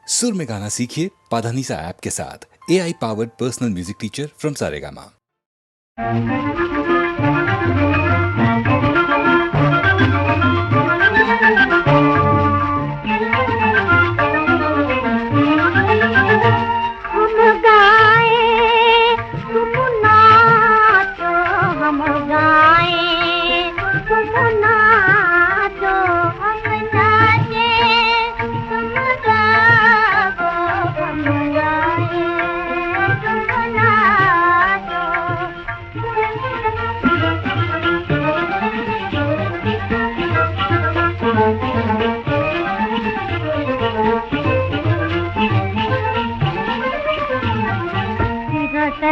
सुर में गाना सीखिए पाधानीसा ऐप के साथ। AI powered personal music teacher from Saregama.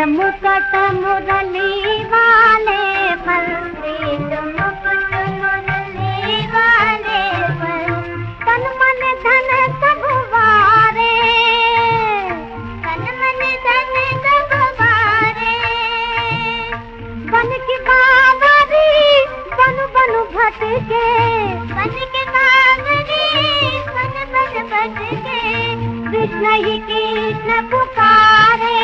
मुकट मुरली वाले पर, मुकुट मुरली वाले पर, तन मन धन सब वारे, तन मन धन सब वारे। बन की बावरी बन बन भटके, बन की बावरी बन बन भटके, कृष्ण ही कृष्ण पुकारे,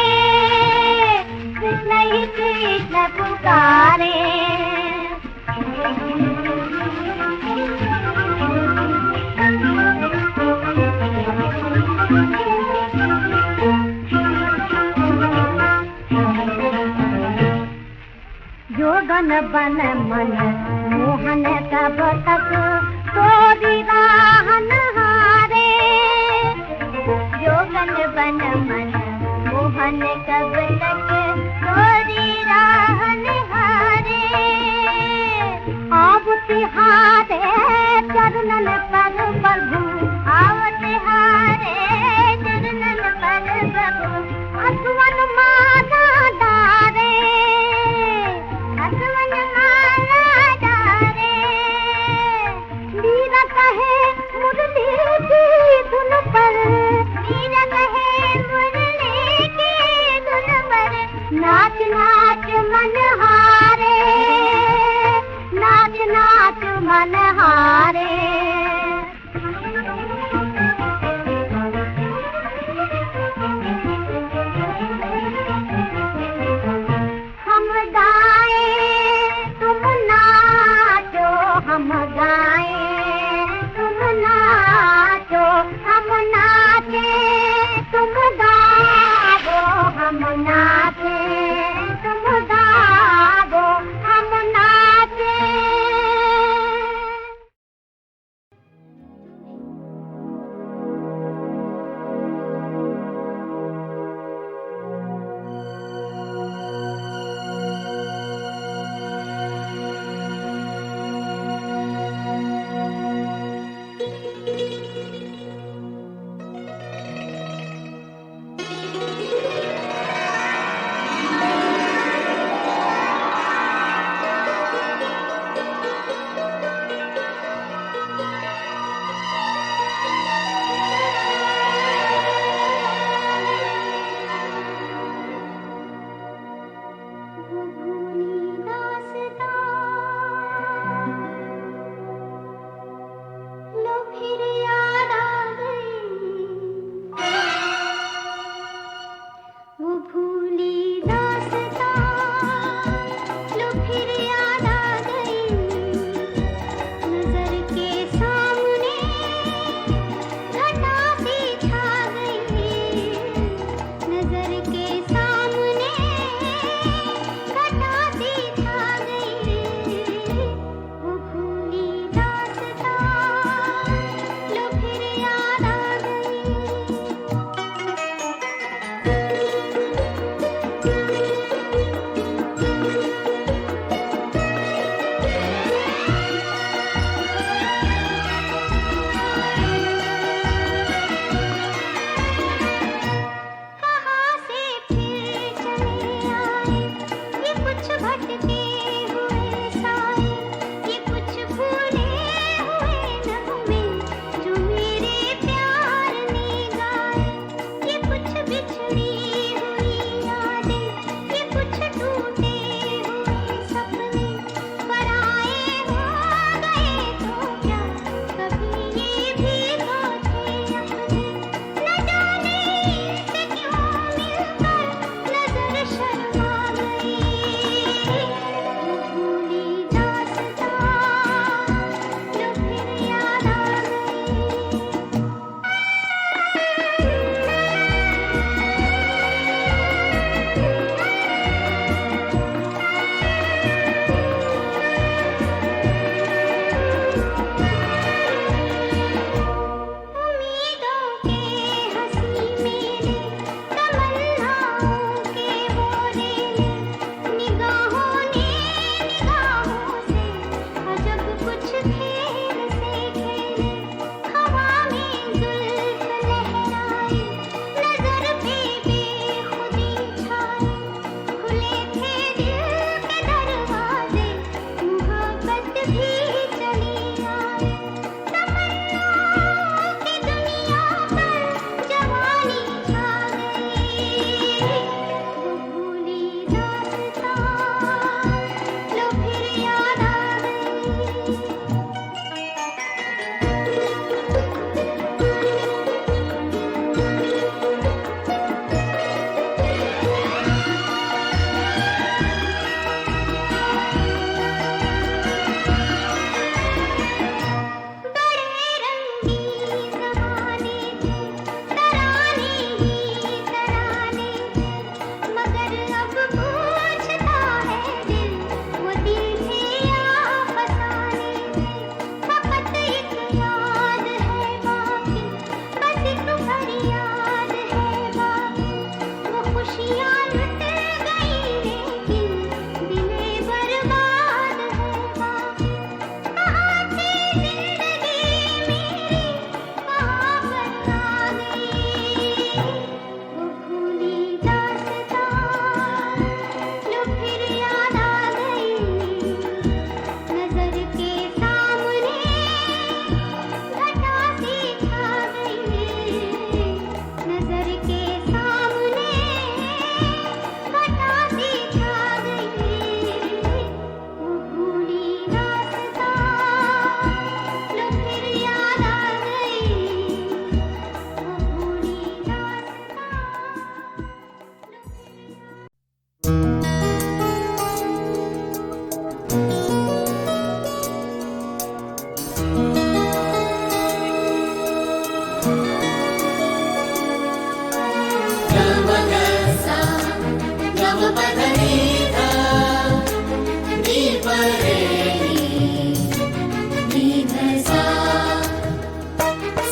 कृष्ण ही कृष्ण पुकारे। जोगन बन मन मोहन कब तक तोरी राहन हारे, जोगन बन मन मोहन कब तक तोरी राहन हारे। आव तिहारे चरणन पर प्रभु, आव तिहारे चरणन पर प्रभु, असवन माला डारे, असवन माला डारे। मीरा कहे मुरली की धुन पर, मीरा कहे मुरली की धुन पर, नाच नाच मन हारे, नाच नाच मन हारे।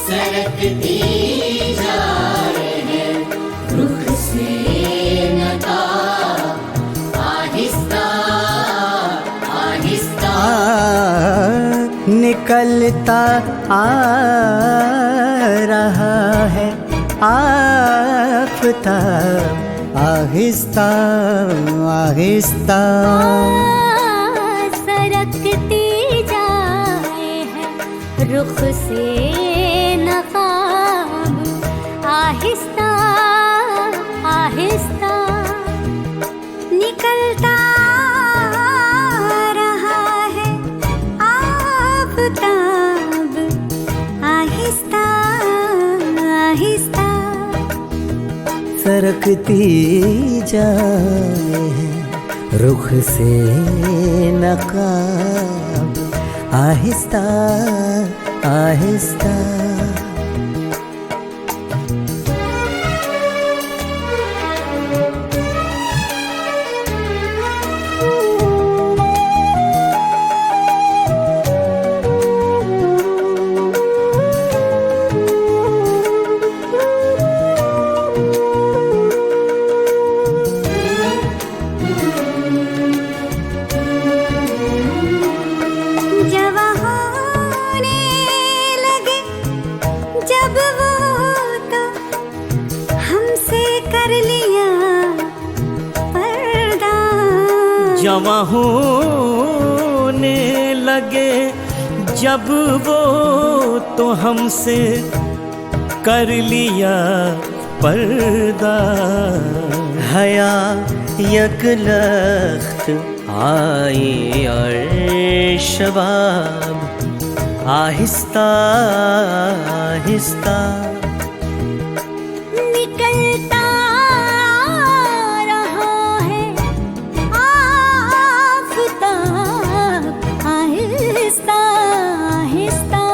सरकती जाए है रुख से नकाब आहिस्ता आहिस्ता निकलता आ रहा है आफ़ताब आहिस्ता आहिस्ता सरकती जाए है रुख से नकाब आहिस्ता आहिस्ता निकलता रहा है आफ़ताब आहिस्ता आहिस्ता सरकती जाए है रुख से नकाब आहिस्ता आहिस्ता जवां होने लगे जब वो तो हमसे कर लिया पर्दा हया यकलख्त आई और शबाब आहिस्ता आहिस्ता निकलता रहा है आफ़ताब आहिस्ता आहिस्ता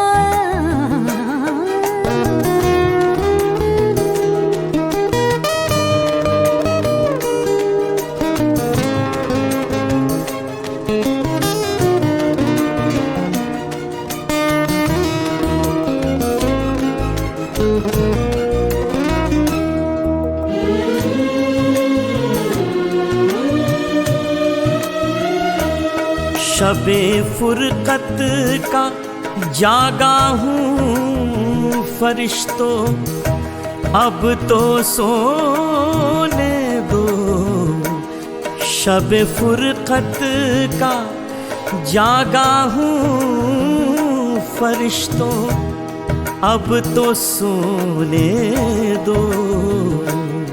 शबे फुरकत का जागा हूँ फरिश्तों अब तो सोने दो शबे फुरकत का जागा हूँ फरिश्तों अब तो सोने दो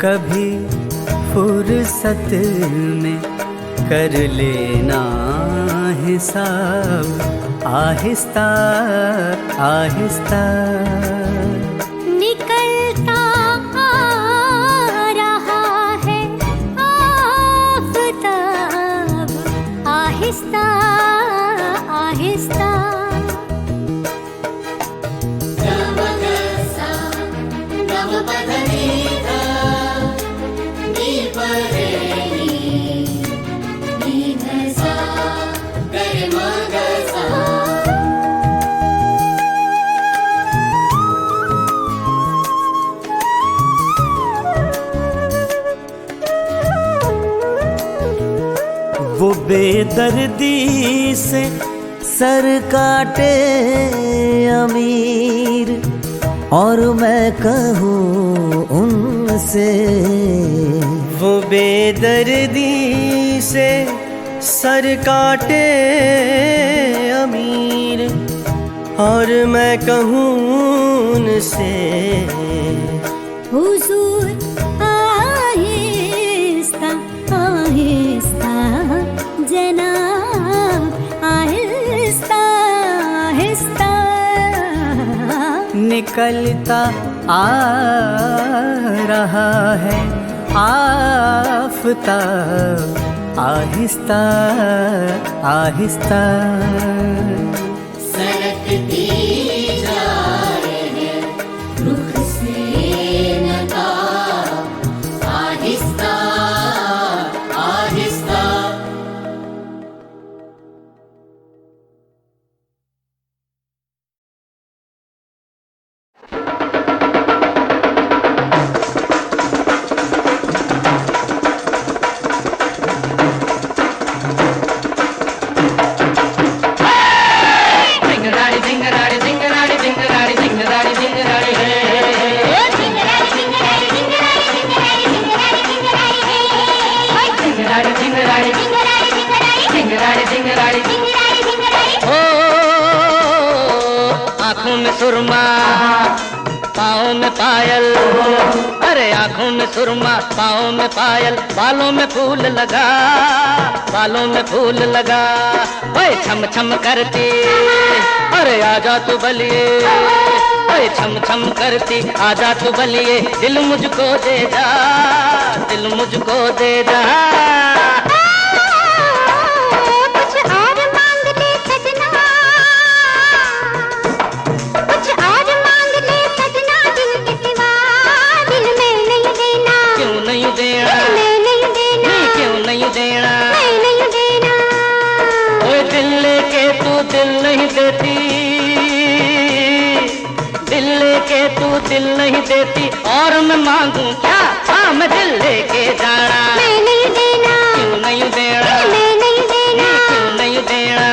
कभी फुर्सत में कर लेना हिसाब आहिस्ता आहिस्ता निकलता आ रहा है आफ़ताब आहिस्ता आहिस्ता गमगसा गमपधनीधा नीपरेणी नीधसा गरिमगसा वो बेदर्दी से सर काटे अमीर और मैं कहूँ उनसे वो बेदर्दी से सर काटे अमीर और मैं कहूँ उनसे हुजूर आहिस्ता आहिस्ता जनाब आहिस्ता आहिस्ता निकलता आ रहा है आफ़ताब आहिस्ता आहिस्ता सरकती जाए है रुख से नकाब आहिस्ता सुरमा, पाँव में पायल, अरे आंखों में सुरमा, पाँव में पायल, बालों में फूल लगा, बालों में फूल लगा। ओए छम छम करती, अरे आजा तू बलिए, ओए छम छम करती, आजा तू बलिए, दिल मुझको दे जा, दिल मुझको दे जा। दिल नहीं देती और मैं मांगू क्या? हाँ मैं दिल लेके जाना, मैं नहीं देना, क्यों नहीं देना, मैं नहीं देना, क्यों नहीं देना।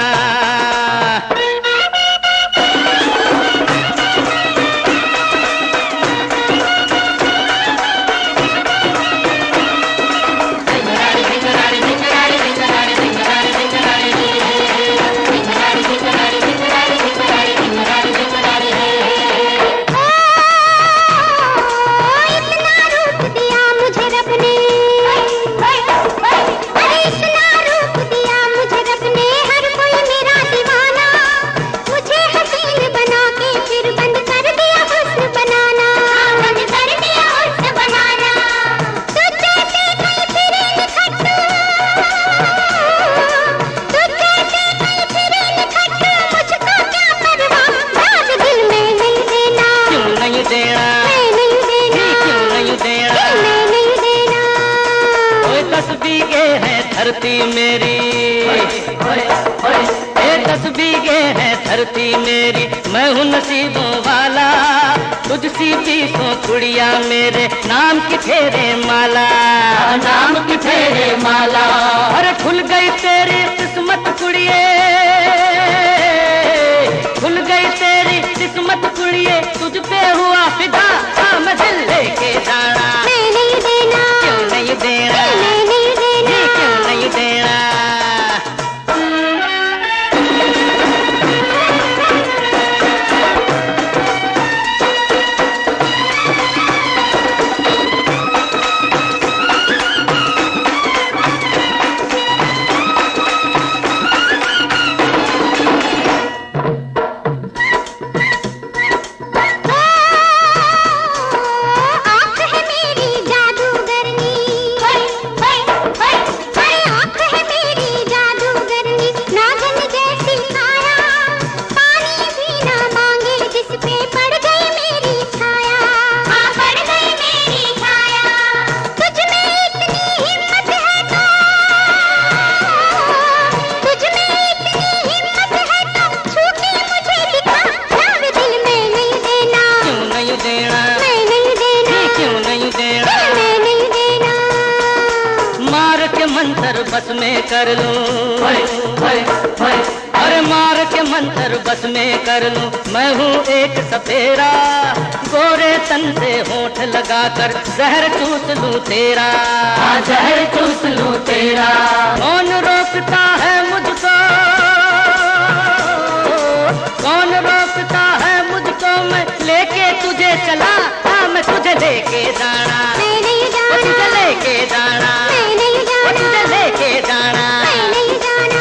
धरती मेरी, ये 10 बीघे है धरती मेरी, मैं हूँ नसीबों वाला, तुझसी 20 कुड़िया मेरे नाम की फेरे माला, नाम की फेरे माला। अरे खुल गई तेरी किस्मत कुड़िए, खुल गई तेरी किस्मत कुड़िए, तुझ पे हुआ फिदा, हाँ मैं दिल लेके जाना, मैं नहीं देना, क्यों नहीं देना, मैं नहीं देना, क्यों नहीं देना। बस में कर लूं, अरे मार के मंत्र बस में कर लूं, मैं हूँ एक सपेरा, गोरे तन से होठ लगाकर जहर चूस लूं तेरा, जहर चूस लूं तेरा। कौन रोकता है मुझको, कौन रोकता है मुझको, मैं लेके तुझे चला, हाँ मैं तुझे लेके जाना, मैं नहीं जाना, तुझे लेके जाना, मैं नहीं जाना, तुझे लेके जाना, मैं नहीं जाना।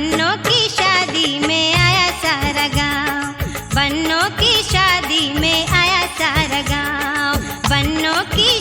बन्नों की शादी में आया सारा गाँव, बन्नों की शादी में आया सारा गाँव, बन्नों की